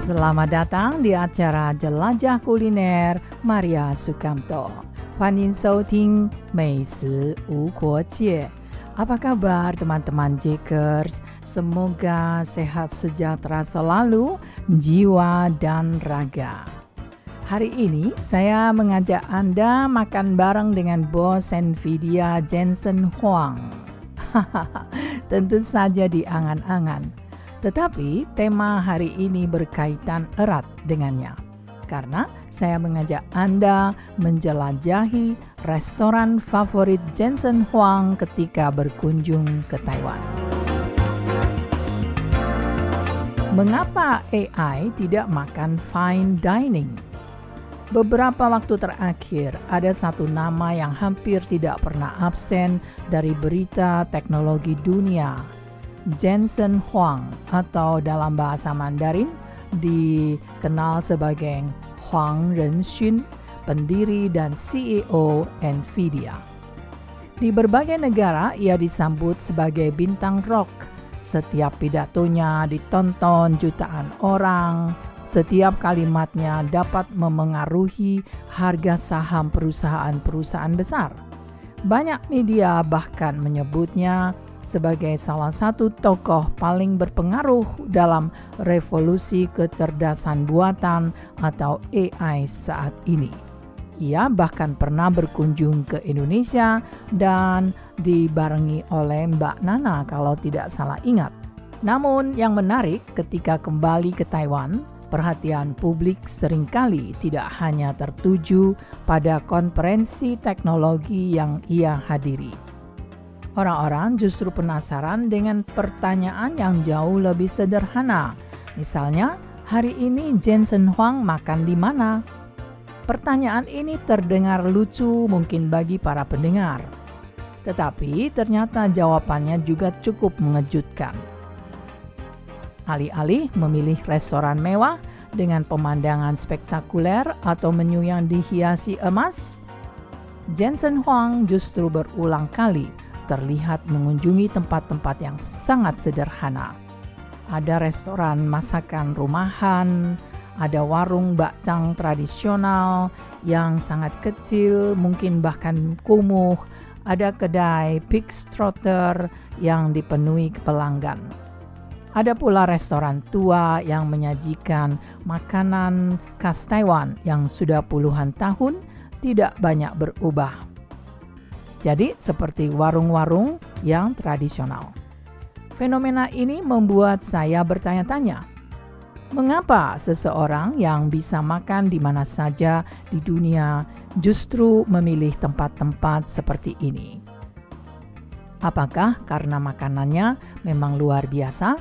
Selamat datang di acara Jelajah Kuliner Maria Sukamto. 欢迎收听美食无国界. Apa kabar teman-teman Jakers? Semoga sehat sejahtera selalu, jiwa dan raga. Hari ini saya mengajak Anda makan bareng dengan bos Nvidia Jensen Huang. Tentu saja di angan-angan. Tetapi tema hari ini berkaitan erat dengannya. Karena saya mengajak Anda menjelajahi restoran favorit Jensen Huang ketika berkunjung ke Taiwan. Mengapa AI tidak makan fine dining? Beberapa waktu terakhir, ada satu nama yang hampir tidak pernah absen dari berita teknologi dunia. Jensen Huang atau dalam bahasa Mandarin dikenal sebagai Huang Renxun, pendiri dan CEO Nvidia. Di berbagai negara ia disambut sebagai bintang rock. Setiap pidatonya ditonton jutaan orang. Setiap kalimatnya dapat memengaruhi harga saham perusahaan-perusahaan besar. Banyak media bahkan menyebutnya sebagai salah satu tokoh paling berpengaruh dalam revolusi kecerdasan buatan atau AI saat ini. Ia bahkan pernah berkunjung ke Indonesia dan dibarengi oleh Mbak Nana kalau tidak salah ingat. Namun yang menarik ketika kembali ke Taiwan, perhatian publik seringkali tidak hanya tertuju pada konferensi teknologi yang ia hadiri. Orang-orang justru penasaran dengan pertanyaan yang jauh lebih sederhana. Misalnya, hari ini Jensen Huang makan di mana? Pertanyaan ini terdengar lucu mungkin bagi para pendengar. Tetapi ternyata jawabannya juga cukup mengejutkan. Alih-alih memilih restoran mewah dengan pemandangan spektakuler atau menu yang dihiasi emas, Jensen Huang justru berulang kali terlihat mengunjungi tempat-tempat yang sangat sederhana. Ada restoran masakan rumahan, ada warung bakcang tradisional yang sangat kecil, mungkin bahkan kumuh, ada kedai pig's trotter yang dipenuhi pelanggan. Ada pula restoran tua yang menyajikan makanan khas Taiwan yang sudah puluhan tahun tidak banyak berubah. Jadi seperti warung-warung yang tradisional. Fenomena ini membuat saya bertanya-tanya, mengapa seseorang yang bisa makan di mana saja di dunia justru memilih tempat-tempat seperti ini? Apakah karena makanannya memang luar biasa?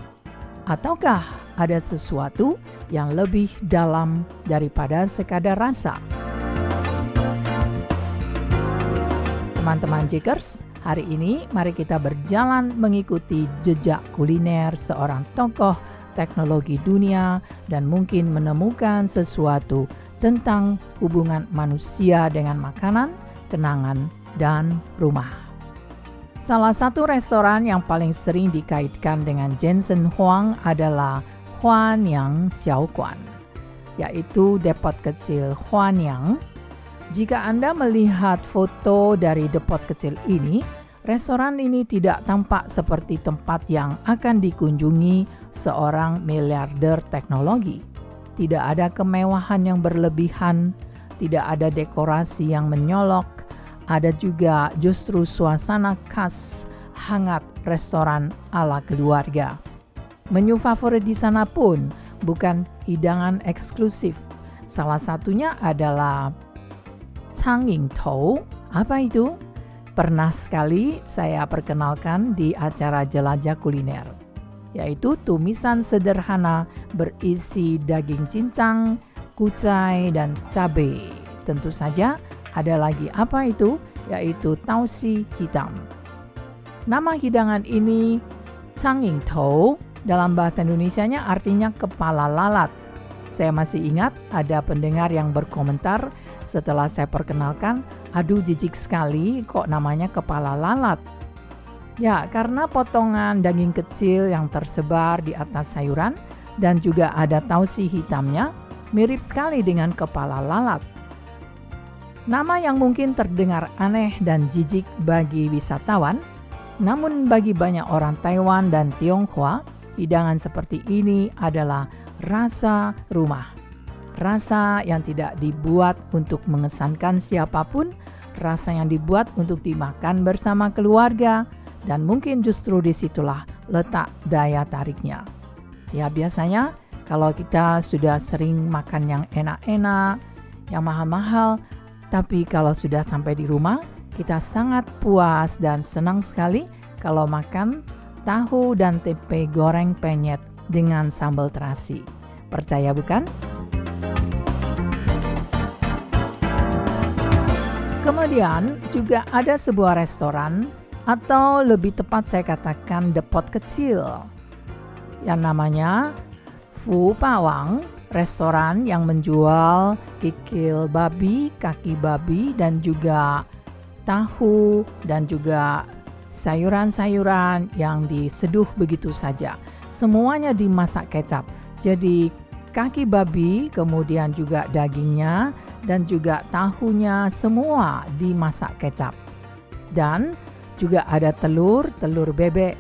Ataukah ada sesuatu yang lebih dalam daripada sekadar rasa? Teman-teman Jakers, hari ini mari kita berjalan mengikuti jejak kuliner seorang tokoh teknologi dunia dan mungkin menemukan sesuatu tentang hubungan manusia dengan makanan, kenangan, dan rumah. Salah satu restoran yang paling sering dikaitkan dengan Jensen Huang adalah Huanyang Xiaoguan, yaitu depot kecil Huanyang. Jika Anda melihat foto dari depot kecil ini, restoran ini tidak tampak seperti tempat yang akan dikunjungi seorang miliarder teknologi. Tidak ada kemewahan yang berlebihan, tidak ada dekorasi yang menyolok, ada juga justru suasana khas hangat restoran ala keluarga. Menu favorit di sana pun bukan hidangan eksklusif. Salah satunya adalah Changying Tou. Apa itu? Pernah sekali saya perkenalkan di acara Jelajah Kuliner, yaitu tumisan sederhana berisi daging cincang, kucai, dan cabai. Tentu saja ada lagi apa itu, yaitu tausi hitam. Nama hidangan ini Changying Tou dalam bahasa Indonesianya artinya kepala lalat. Saya masih ingat ada pendengar yang berkomentar setelah saya perkenalkan, aduh jijik sekali kok namanya kepala lalat. Ya, karena potongan daging kecil yang tersebar di atas sayuran dan juga ada tausi hitamnya, mirip sekali dengan kepala lalat. Nama yang mungkin terdengar aneh dan jijik bagi wisatawan, namun bagi banyak orang Taiwan dan Tionghoa, hidangan seperti ini adalah rasa rumah. Rasa yang tidak dibuat untuk mengesankan siapapun, rasa yang dibuat untuk dimakan bersama keluarga, dan mungkin justru disitulah letak daya tariknya. Ya, biasanya kalau kita sudah sering makan yang enak-enak, yang mahal-mahal, tapi kalau sudah sampai di rumah, kita sangat puas dan senang sekali kalau makan tahu dan tempe goreng penyet dengan sambal terasi. Percaya bukan? Kemudian juga ada sebuah restoran, atau lebih tepat saya katakan depot kecil, yang namanya Fu Pawang, restoran yang menjual kikil babi, kaki babi, dan juga tahu, dan juga sayuran-sayuran yang diseduh begitu saja. Semuanya dimasak kecap. Jadi kaki babi, kemudian juga dagingnya, dan juga tahunya semua dimasak kecap. Dan juga ada telur bebek.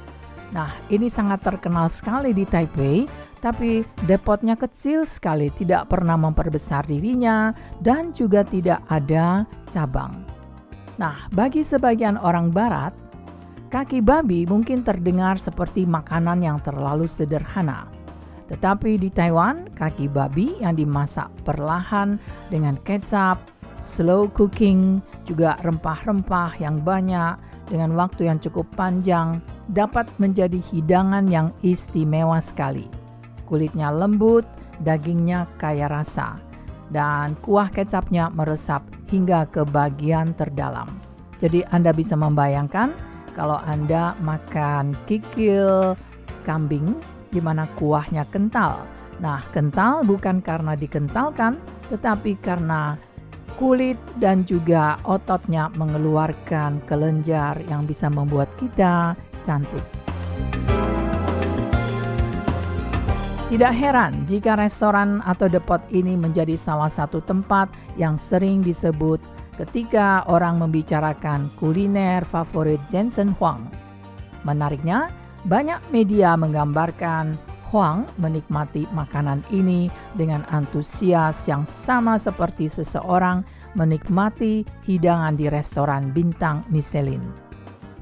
Nah, ini sangat terkenal sekali di Taipei, tapi depotnya kecil sekali, tidak pernah memperbesar dirinya, dan juga tidak ada cabang. Nah, bagi sebagian orang barat, kaki babi mungkin terdengar seperti makanan yang terlalu sederhana. Tetapi di Taiwan, kaki babi yang dimasak perlahan dengan kecap, slow cooking, juga rempah-rempah yang banyak, dengan waktu yang cukup panjang, dapat menjadi hidangan yang istimewa sekali. Kulitnya lembut, dagingnya kaya rasa, dan kuah kecapnya meresap hingga ke bagian terdalam. Jadi Anda bisa membayangkan kalau Anda makan kikil kambing di mana kuahnya kental. Nah, kental bukan karena dikentalkan, tetapi karena kulit dan juga ototnya mengeluarkan kelenjar yang bisa membuat kita cantik. Tidak heran jika restoran atau depot ini menjadi salah satu tempat yang sering disebut ketika orang membicarakan kuliner favorit Jensen Huang. Menariknya, banyak media menggambarkan Huang menikmati makanan ini dengan antusias yang sama seperti seseorang menikmati hidangan di restoran bintang Michelin.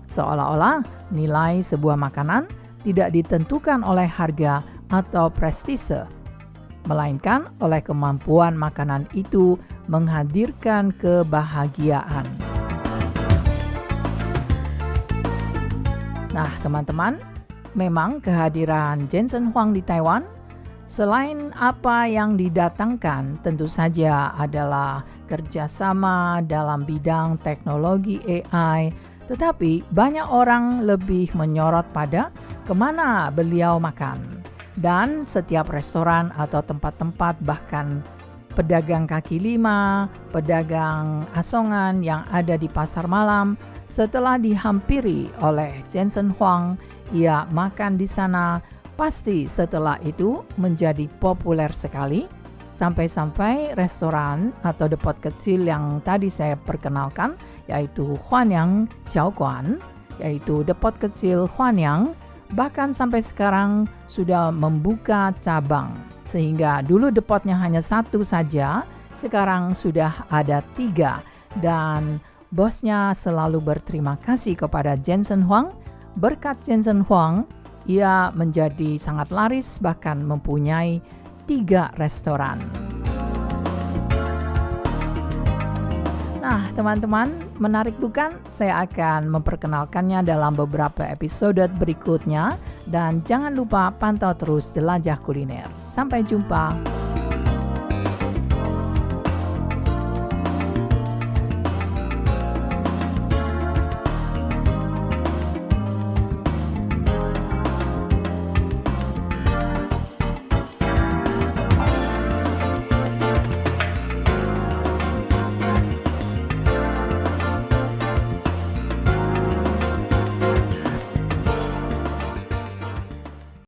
Seolah-olah nilai sebuah makanan tidak ditentukan oleh harga atau prestise, melainkan oleh kemampuan makanan itu menghadirkan kebahagiaan. Nah, teman-teman, memang kehadiran Jensen Huang di Taiwan, selain apa yang didatangkan, tentu saja adalah kerjasama dalam bidang teknologi AI, tetapi banyak orang lebih menyorot pada kemana beliau makan. Dan setiap restoran atau tempat-tempat, bahkan pedagang kaki lima, pedagang asongan yang ada di pasar malam, setelah dihampiri oleh Jensen Huang, ia makan di sana, pasti setelah itu menjadi populer sekali, sampai-sampai restoran atau depot kecil yang tadi saya perkenalkan, yaitu Huanyang Xiaoguan, yaitu depot kecil Huanyang, bahkan sampai sekarang sudah membuka cabang. Sehingga dulu depotnya hanya satu saja, sekarang sudah ada 3. Dan bosnya selalu berterima kasih kepada Jensen Huang. Berkat Jensen Huang, ia menjadi sangat laris, bahkan mempunyai 3 restoran. Nah, teman-teman, menarik bukan? Saya akan memperkenalkannya dalam beberapa episode berikutnya. Dan jangan lupa pantau terus Jelajah Kuliner. Sampai jumpa.